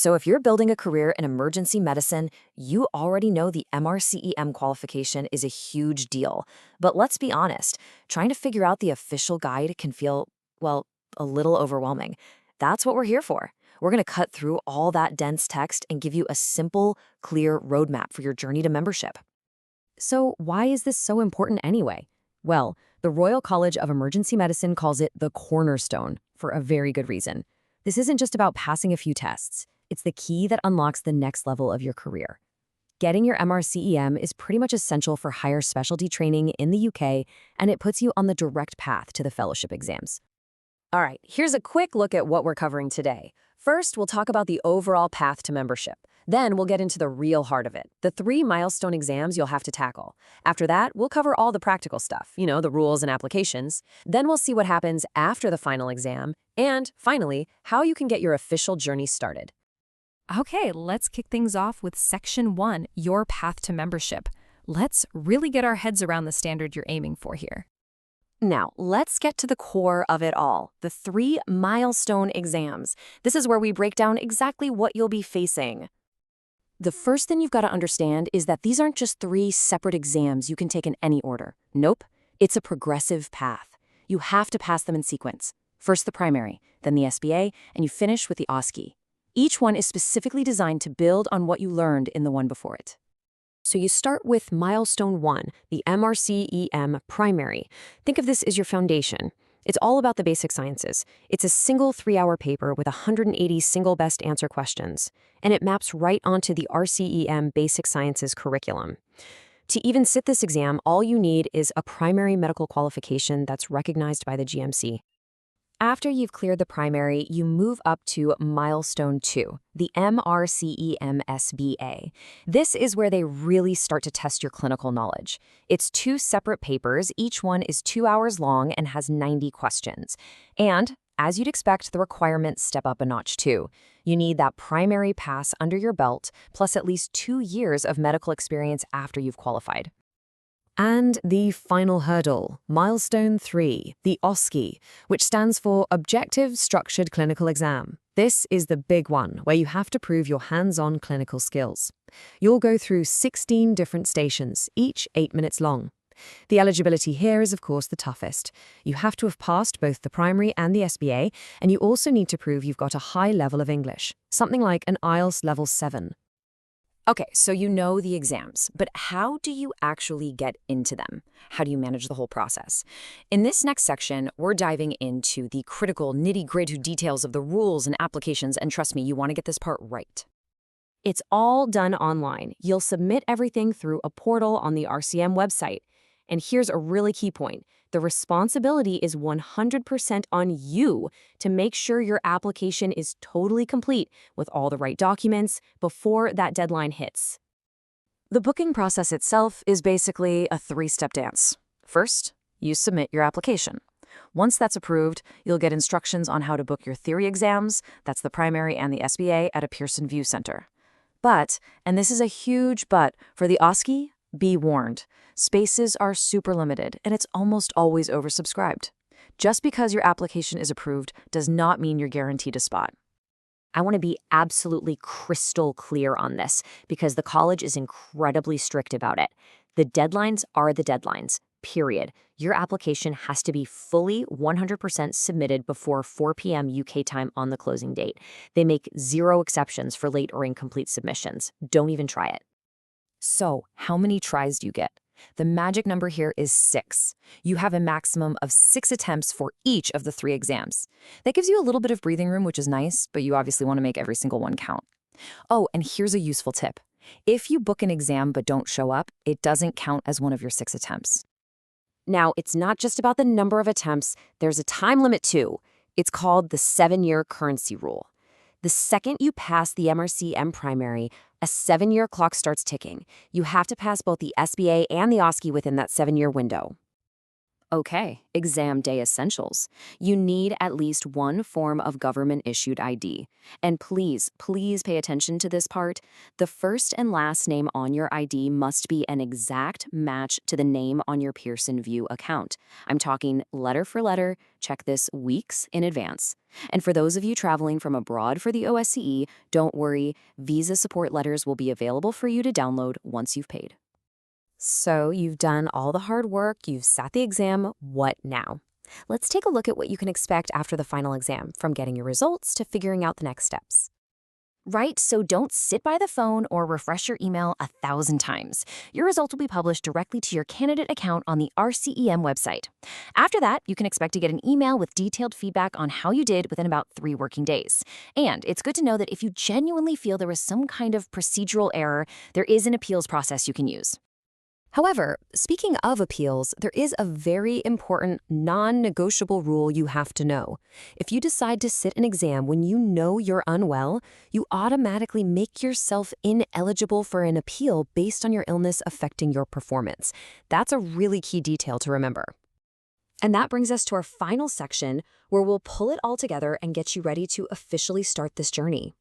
So if you're building a career in emergency medicine, you already know the MRCEM qualification is a huge deal. But let's be honest, trying to figure out the official guide can feel, well, a little overwhelming. That's what we're here for. We're going to cut through all that dense text and give you a simple, clear roadmap for your journey to membership. So why is this so important anyway? Well, the Royal College of Emergency Medicine calls it the cornerstone for a very good reason. This isn't just about passing a few tests. It's the key that unlocks the next level of your career. Getting your MRCEM is pretty much essential for higher specialty training in the UK, and it puts you on the direct path to the fellowship exams. All right, here's a quick look at what we're covering today. First, we'll talk about the overall path to membership. Then we'll get into the real heart of it, the 3 milestone exams you'll have to tackle. After that, we'll cover all the practical stuff, the rules and applications. Then we'll see what happens after the final exam. And finally, how you can get your official journey started. Okay, let's kick things off with Section 1, your path to membership. Let's really get our heads around the standard you're aiming for here. Now, let's get to the core of it all, the 3 milestone exams. This is where we break down exactly what you'll be facing. The first thing you've got to understand is that these aren't just 3 separate exams you can take in any order. Nope, it's a progressive path. You have to pass them in sequence. First the primary, then the SBA, and you finish with the OSCE. Each one is specifically designed to build on what you learned in the one before it. So you start with Milestone 1, the MRCEM primary. Think of this as your foundation. It's all about the basic sciences. It's a single 3-hour paper with 180 single best answer questions, and it maps right onto the RCEM Basic Sciences curriculum. To even sit this exam, all you need is a primary medical qualification that's recognized by the GMC. After you've cleared the primary, you move up to Milestone 2, the MRCEM SBA. This is where they really start to test your clinical knowledge. It's 2 separate papers, each one is 2 hours long and has 90 questions. And, as you'd expect, the requirements step up a notch too. You need that primary pass under your belt, plus at least 2 years of medical experience after you've qualified. And the final hurdle, Milestone 3, the OSCE, which stands for Objective Structured Clinical Exam. This is the big one, where you have to prove your hands-on clinical skills. You'll go through 16 different stations, each 8 minutes long. The eligibility here is, of course, the toughest. You have to have passed both the primary and the SBA, and you also need to prove you've got a high level of English, something like an IELTS level 7. Okay, so you know the exams, but how do you actually get into them? How do you manage the whole process? In this next section, we're diving into the critical nitty-gritty details of the rules and applications, and trust me, you want to get this part right. It's all done online. You'll submit everything through a portal on the RCM website. And here's a really key point. The responsibility is 100% on you to make sure your application is totally complete with all the right documents before that deadline hits. The booking process itself is basically a 3-step dance. First, you submit your application. Once that's approved, you'll get instructions on how to book your theory exams, that's the primary and the SBA, at a Pearson VUE Center. But, and this is a huge but, for the OSCE, be warned. Spaces are super limited, and it's almost always oversubscribed. Just because your application is approved does not mean you're guaranteed a spot. I want to be absolutely crystal clear on this because the college is incredibly strict about it. The deadlines are the deadlines, period. Your application has to be fully 100% submitted before 4 p.m. UK time on the closing date. They make 0 exceptions for late or incomplete submissions. Don't even try it. So, how many tries do you get? The magic number here is 6. You have a maximum of 6 attempts for each of the 3 exams. That gives you a little bit of breathing room, which is nice, but you obviously want to make every single one count. Oh, and here's a useful tip. If you book an exam but don't show up, it doesn't count as one of your 6 attempts. Now, it's not just about the number of attempts, there's a time limit too. It's called the 7-year currency rule. The second you pass the MRCEM primary, a 7-year clock starts ticking. You have to pass both the SBA and the OSCE within that 7-year window. Okay, exam day essentials. You need at least one form of government-issued ID. And please pay attention to this part. The first and last name on your ID must be an exact match to the name on your Pearson VUE account. I'm talking letter for letter. Check this weeks in advance. And for those of you traveling from abroad for the OSCE, don't worry, visa support letters will be available for you to download once you've paid. So you've done all the hard work, you've sat the exam, what now? Let's take a look at what you can expect after the final exam, from getting your results to figuring out the next steps. Right, so don't sit by the phone or refresh your email 1,000 times. Your results will be published directly to your candidate account on the RCEM website. After that, you can expect to get an email with detailed feedback on how you did within about 3 working days. And it's good to know that if you genuinely feel there was some kind of procedural error, there is an appeals process you can use. However, speaking of appeals, there is a very important non-negotiable rule you have to know. If you decide to sit an exam when you know you're unwell, you automatically make yourself ineligible for an appeal based on your illness affecting your performance. That's a really key detail to remember. And that brings us to our final section, where we'll pull it all together and get you ready to officially start this journey.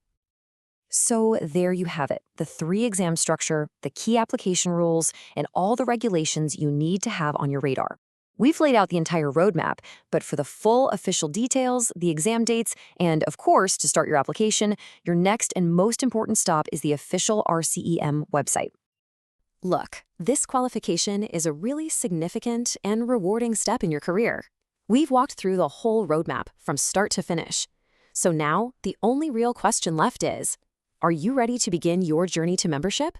So there you have it, the 3 exam structure, the key application rules, and all the regulations you need to have on your radar. We've laid out the entire roadmap, but for the full official details, the exam dates, and of course, to start your application, your next and most important stop is the official RCEM website. Look, this qualification is a really significant and rewarding step in your career. We've walked through the whole roadmap from start to finish. So now, the only real question left is, are you ready to begin your journey to membership?